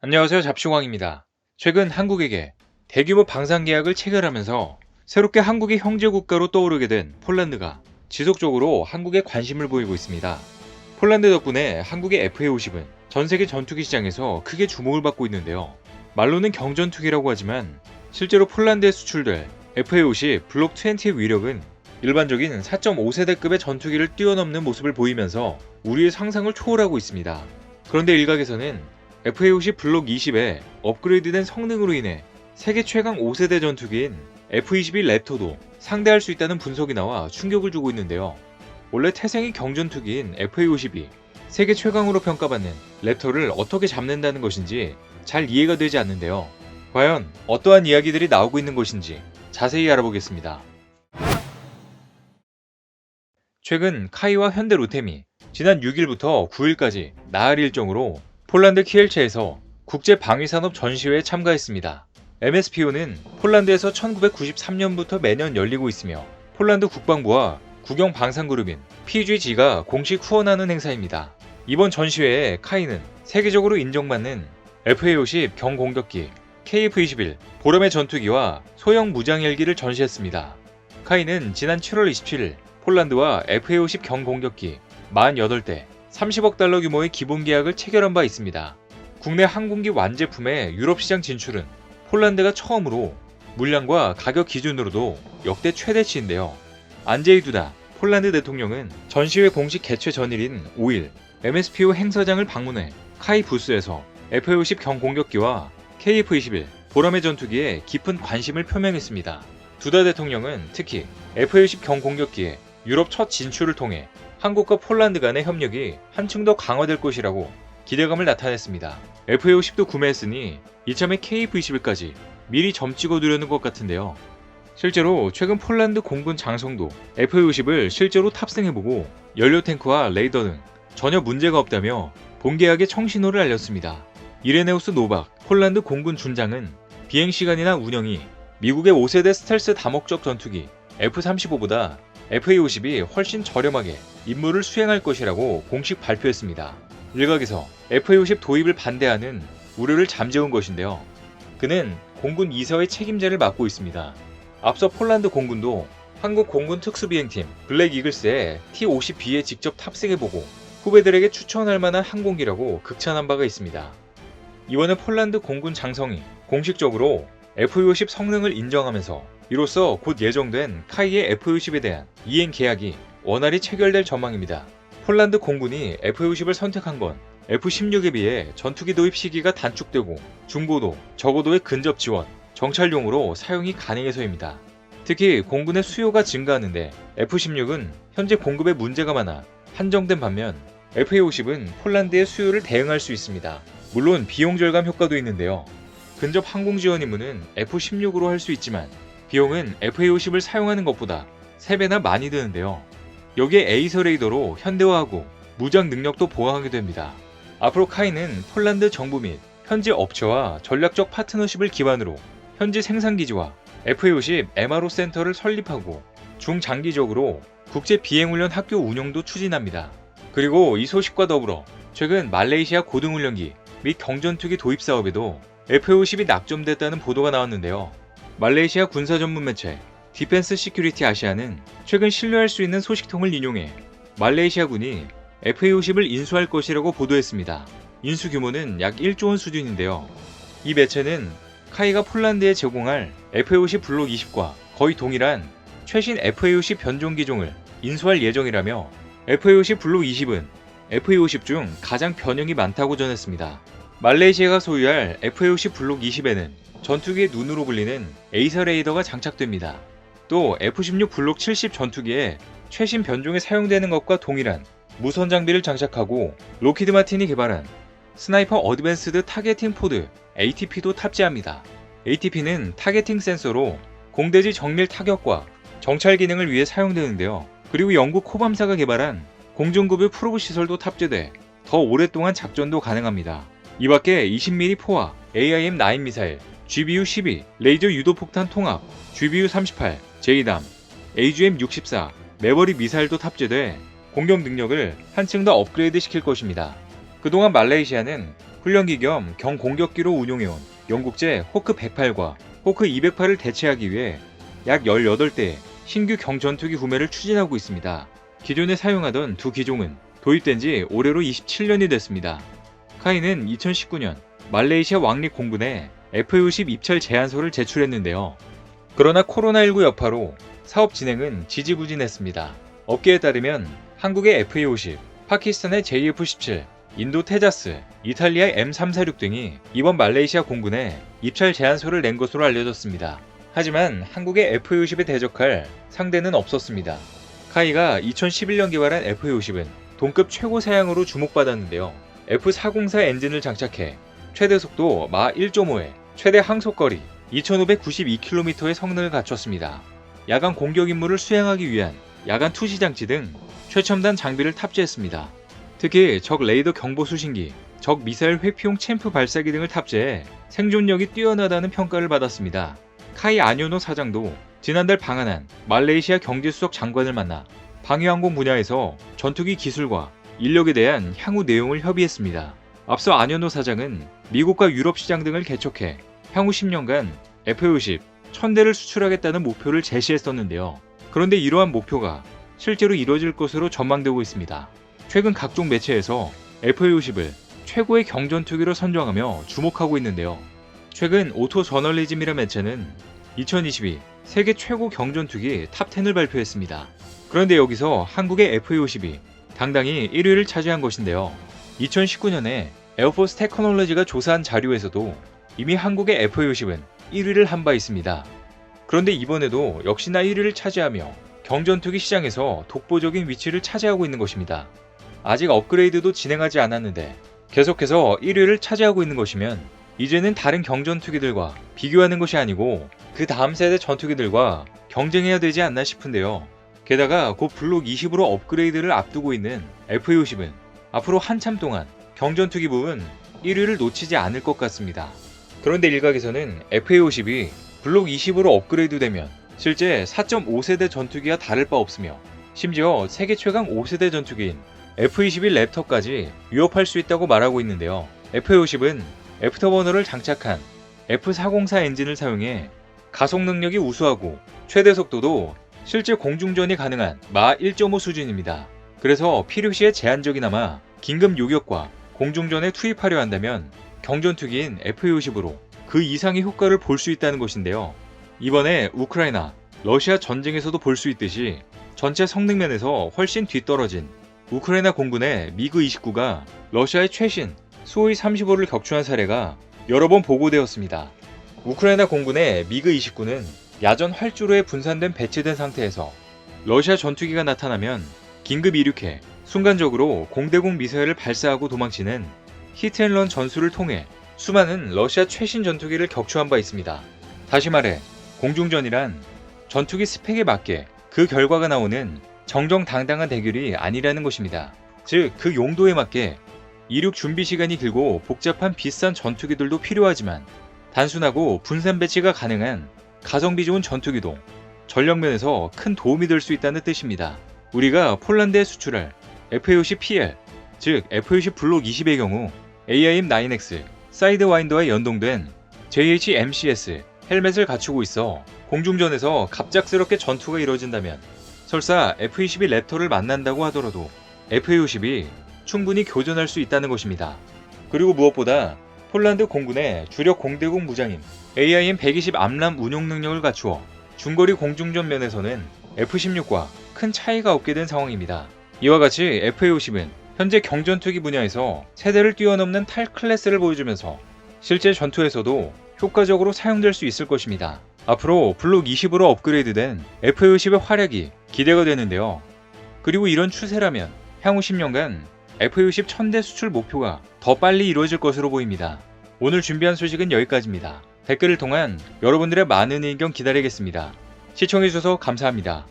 안녕하세요. 잡시광입니다. 최근 한국에게 대규모 방산 계약을 체결하면서 새롭게 한국의 형제 국가로 떠오르게 된 폴란드가 지속적으로 한국에 관심을 보이고 있습니다. 폴란드 덕분에 한국의 FA50은 전 세계 전투기 시장에서 크게 주목을 받고 있는데요. 말로는 경전투기라고 하지만 실제로 폴란드에 수출될 FA50 블록 20의 위력은 일반적인 4.5세대급의 전투기를 뛰어넘는 모습을 보이면서 우리의 상상을 초월하고 있습니다. 그런데 일각에서는 FA50 블록 20의 업그레이드된 성능으로 인해 세계 최강 5세대 전투기인 F-22 랩터도 상대할 수 있다는 분석이 나와 충격을 주고 있는데요. 원래 태생이 경전투기인 FA-52, 세계 최강으로 평가받는 랩터를 어떻게 잡는다는 것인지 잘 이해가 되지 않는데요. 과연 어떠한 이야기들이 나오고 있는 것인지 자세히 알아보겠습니다. 최근 카이와 현대 로템이 지난 6일부터 9일까지 나흘 일정으로 폴란드 키엘체에서 국제방위산업 전시회에 참가했습니다. MSPO는 폴란드에서 1993년부터 매년 열리고 있으며 폴란드 국방부와 국영방산그룹인 PGG가 공식 후원하는 행사입니다. 이번 전시회에 카이는 세계적으로 인정받는 FA-50 경공격기, KF-21 보람의 전투기와 소형 무장헬기를 전시했습니다. 카이는 지난 7월 27일 폴란드와 FA-50 경공격기 48대 30억 달러 규모의 기본 계약을 체결한 바 있습니다. 국내 항공기 완제품의 유럽 시장 진출은 폴란드가 처음으로 물량과 가격 기준으로도 역대 최대치인데요. 안제이 두다 폴란드 대통령은 전시회 공식 개최 전일인 5일 MSPO 행사장을 방문해 카이 부스에서 FA-50 경공격기와 KF-21 보람의 전투기에 깊은 관심을 표명했습니다. 두다 대통령은 특히 FA-50 경공격기의 유럽 첫 진출을 통해 한국과 폴란드 간의 협력이 한층 더 강화될 것이라고 기대감을 나타냈습니다. FA-50도 구매했으니 이참에 KF-21까지 미리 점 찍어두려는 것 같은데요. 실제로 최근 폴란드 공군 장성도 FA-50을 실제로 탑승해보고 연료탱크와 레이더 등 전혀 문제가 없다며 본계약의 청신호를 알렸습니다. 이레네우스 노박 폴란드 공군 준장은 비행시간이나 운영이 미국의 5세대 스텔스 다목적 전투기 F-35보다 FA-50이 훨씬 저렴하게 임무를 수행할 것이라고 공식 발표했습니다. 일각에서 FA-50 도입을 반대하는 우려를 잠재운 것인데요. 그는 공군 이사회 책임자를 맡고 있습니다. 앞서 폴란드 공군도 한국 공군 특수비행팀 블랙 이글스의 T-50B에 직접 탑승해보고 후배들에게 추천할 만한 항공기라고 극찬한 바가 있습니다. 이번에 폴란드 공군 장성이 공식적으로 FA-50 성능을 인정하면서 이로써 곧 예정된 카이의 FA-50에 대한 이행 계약이 원활히 체결될 전망입니다. 폴란드 공군이 FA-50을 선택한 건 F-16에 비해 전투기 도입 시기가 단축되고 중고도, 저고도의 근접 지원, 정찰용으로 사용이 가능해서입니다. 특히 공군의 수요가 증가하는데 F-16은 현재 공급에 문제가 많아 한정된 반면 FA-50은 폴란드의 수요를 대응할 수 있습니다. 물론 비용 절감 효과도 있는데요. 근접 항공 지원 임무는 F-16으로 할 수 있지만 비용은 FA-50을 사용하는 것보다 3배나 많이 드는데요. 여기에 에이서 레이더로 현대화하고 무장 능력도 보강하게 됩니다. 앞으로 카이는 폴란드 정부 및 현지 업체와 전략적 파트너십을 기반으로 현지 생산기지와 FA-50 MRO 센터를 설립하고 중장기적으로 국제 비행훈련 학교 운영도 추진합니다. 그리고 이 소식과 더불어 최근 말레이시아 고등훈련기 및 경전투기 도입 사업에도 FA-50이 낙점됐다는 보도가 나왔는데요. 말레이시아 군사 전문 매체 디펜스 시큐리티 아시아는 최근 신뢰할 수 있는 소식통을 인용해 말레이시아군이 FA-50을 인수할 것이라고 보도했습니다. 인수 규모는 약 1조 원 수준인데요. 이 매체는 카이가 폴란드에 제공할 FA-50 블록 20과 거의 동일한 최신 FA-50 변종기종을 인수할 예정이라며 FA-50 블록 20은 FA-50 중 가장 변형이 많다고 전했습니다. 말레이시아가 소유할 FA-50 블록 20에는 전투기의 눈으로 불리는 에이서 레이더가 장착됩니다. 또 F-16 블록 70 전투기에 최신 변종에 사용되는 것과 동일한 무선 장비를 장착하고 로키드 마틴이 개발한 스나이퍼 어드밴스드 타겟팅 포드 ATP도 탑재합니다. ATP는 타겟팅 센서로 공대지 정밀 타격과 정찰 기능을 위해 사용되는데요. 그리고 영국 코밤사가 개발한 공중급유 프로브 시설도 탑재돼 더 오랫동안 작전도 가능합니다. 이 밖에 20mm 포화 AIM-9 미사일, GBU-12 레이저 유도폭탄 통합, GBU-38 제이담, AGM-64 매버릭 미사일도 탑재돼 공격 능력을 한층 더 업그레이드 시킬 것입니다. 그동안 말레이시아는 훈련기 겸 경공격기로 운용해온 영국제 호크 108과 호크 208을 대체하기 위해 약 18대의 신규 경전투기 구매를 추진하고 있습니다. 기존에 사용하던 두 기종은 도입된 지 올해로 27년이 됐습니다. 카이는 2019년 말레이시아 왕립 공군에 F-50 입찰 제안서를 제출했는데요. 그러나 코로나19 여파로 사업 진행은 지지부진했습니다. 업계에 따르면 한국의 F-50, 파키스탄의 JF-17, 인도 테자스, 이탈리아의 M346 등이 이번 말레이시아 공군에 입찰 제안서를 낸 것으로 알려졌습니다. 하지만 한국의 F-50에 대적할 상대는 없었습니다. 카이가 2011년 개발한 F-50은 동급 최고 사양으로 주목받았는데요. F404 엔진을 장착해 최대 속도 마 1.5에 최대 항속거리 2592km의 성능을 갖췄습니다. 야간 공격 임무를 수행하기 위한 야간 투시 장치 등 최첨단 장비를 탑재했습니다. 특히 적 레이더 경보 수신기, 적 미사일 회피용 챔프 발사기 등을 탑재해 생존력이 뛰어나다는 평가를 받았습니다. 카이 아뇨노 사장도 지난달 방한한 말레이시아 경제수석 장관을 만나 방위항공 분야에서 전투기 기술과 인력에 대한 향후 내용을 협의했습니다. 앞서 아뇨노 사장은 미국과 유럽 시장 등을 개척해 향후 10년간 F-50 1000대를 수출하겠다는 목표를 제시했었는데요. 그런데 이러한 목표가 실제로 이뤄질 것으로 전망되고 있습니다. 최근 각종 매체에서 F-50을 최고의 경전투기로 선정하며 주목하고 있는데요. 최근 오토 저널리즘이라는 매체는 2022 세계 최고 경전투기 탑10을 발표했습니다. 그런데 여기서 한국의 F-50이 당당히 1위를 차지한 것인데요. 2019년에 에어포스 테크놀로지가 조사한 자료에서도 이미 한국의 F-50은 1위를 한 바 있습니다. 그런데 이번에도 역시나 1위를 차지하며 경전투기 시장에서 독보적인 위치를 차지하고 있는 것입니다. 아직 업그레이드도 진행하지 않았는데 계속해서 1위를 차지하고 있는 것이면 이제는 다른 경전투기들과 비교하는 것이 아니고 그 다음 세대 전투기들과 경쟁해야 되지 않나 싶은데요. 게다가 곧 블록 20으로 업그레이드를 앞두고 있는 F-50은 앞으로 한참 동안 경전투기 부분 1위를 놓치지 않을 것 같습니다. 그런데 일각에서는 F-50이 블록 20으로 업그레이드되면 실제 4.5세대 전투기와 다를 바 없으며 심지어 세계 최강 5세대 전투기인 F-21 랩터까지 위협할 수 있다고 말하고 있는데요. F-50은 애프터버너를 장착한 F404 엔진을 사용해 가속 능력이 우수하고 최대 속도도 실제 공중전이 가능한 마 1.5 수준입니다. 그래서 필요시에 제한적이나마 긴급 요격과 공중전에 투입하려 한다면 경전투기인 F-50으로 그 이상의 효과를 볼 수 있다는 것인데요. 이번에 우크라이나, 러시아 전쟁에서도 볼 수 있듯이 전체 성능면에서 훨씬 뒤떨어진 우크라이나 공군의 미그-29가 러시아의 최신 수호이 35를 격추한 사례가 여러 번 보고되었습니다. 우크라이나 공군의 미그-29는 야전 활주로에 분산된 배치된 상태에서 러시아 전투기가 나타나면 긴급 이륙해 순간적으로 공대공 미사일을 발사하고 도망치는 히트앤런 전술을 통해 수많은 러시아 최신 전투기를 격추한 바 있습니다. 다시 말해 공중전이란 전투기 스펙에 맞게 그 결과가 나오는 정정당당한 대결이 아니라는 것입니다. 즉 그 용도에 맞게 이륙 준비 시간이 길고 복잡한 비싼 전투기들도 필요하지만 단순하고 분산 배치가 가능한 가성비 좋은 전투기도 전력면에서 큰 도움이 될 수 있다는 뜻입니다. 우리가 폴란드에 수출할 F-50PL, 즉 F-50 블록 20의 경우 AIM-9X 사이드와인더와 연동된 JHMCS 헬멧을 갖추고 있어 공중전에서 갑작스럽게 전투가 이뤄진다면 설사 F-22 랩터를 만난다고 하더라도 F-50이 충분히 교전할 수 있다는 것입니다. 그리고 무엇보다 폴란드 공군의 주력 공대공 무장인 AIM-120 암람 운용 능력을 갖추어 중거리 공중전 면에서는 F-16과 큰 차이가 없게 된 상황입니다. 이와 같이 F-50은 현재 경전투기 분야에서 세대를 뛰어넘는 탈 클래스를 보여주면서 실제 전투에서도 효과적으로 사용될 수 있을 것입니다. 앞으로 블록 20으로 업그레이드된 F-50의 활약이 기대가 되는데요. 그리고 이런 추세라면 향후 10년간 F-50 1000대 수출 목표가 더 빨리 이루어질 것으로 보입니다. 오늘 준비한 소식은 여기까지입니다. 댓글을 통한 여러분들의 많은 의견 기다리겠습니다. 시청해주셔서 감사합니다.